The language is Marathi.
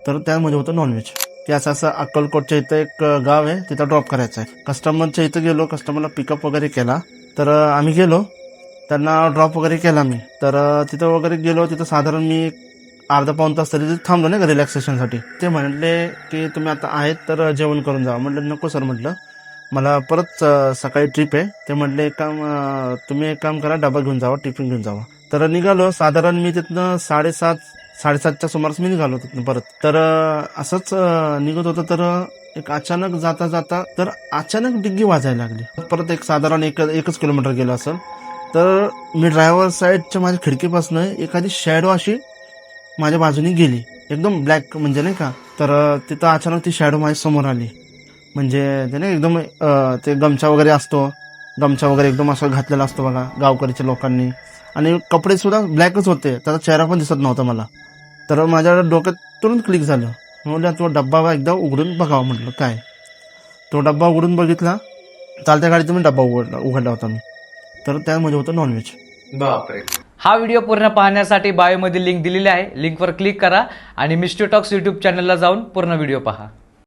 तर त्यामध्ये होतं नॉनव्हेज. की असं असं अक्कलकोटच्या इथं एक गाव आहे, तिथं ड्रॉप करायचं आहे. कस्टमरच्या इथं गेलो, कस्टमरला पिकअप वगैरे केला. तर आम्ही गेलो, त्यांना ड्रॉप वगैरे केला मी. तर तिथं वगैरे गेलो, तिथं साधारण मी अर्धा पाऊण तास तरी थांबलो नाही का रिलॅक्सेशनसाठी. ते म्हणले की तुम्ही आता आहेत तर जेवण करून जा. म्हटलं नको सर, म्हटलं मला परत सकाळी ट्रिप आहे. ते म्हटले एक काम तुम्ही एक काम करा, डबा घेऊन जावा, टिफिन घेऊन जावा. तर निघालो. साधारण मी तिथनं 7:30 सुमारास मी निघालो तिथनं परत. तर असंच निघत होतं तर एक अचानक जाता जाता तर अचानक डिग्गी वाजायला लागली. परत एक साधारण एकच किलोमीटर गेलो असेल तर मी ड्रायव्हर साईडच्या माझ्या खिडकीपासून एखादी शॅडो अशी माझ्या बाजूने गेली, एकदम ब्लॅक म्हणजे नाही का. तर तिथं अचानक ती शॅडो माझ्या समोर आली. म्हणजे ते नाही एकदम ते गमछा वगैरे असतो, गमछा वगैरे एकदम असं घातलेला असतो बघा गावकरीच्या लोकांनी, आणि कपडे सुद्धा ब्लॅकच होते, त्याचा चेहरा पण दिसत नव्हता मला. तर माझ्या डोक्यात तुरंत क्लिक झालं. म्हटलं तो डब्बा एकदा उघडून बघावं, म्हटलं काय. तो डब्बा उघडून बघितला, चालत्या गाडीतून मी डब्बा उघडला होता मी. तर त्यामध्ये होतं नॉनव्हेज. बापरे. हा व्हिडिओ पूर्ण पाहण्यासाठी बायोमध्ये लिंक दिलेली आहे, लिंकवर क्लिक करा आणि मिस्टर टॉक्स यूट्यूब चॅनलला जाऊन पूर्ण व्हिडिओ पहा.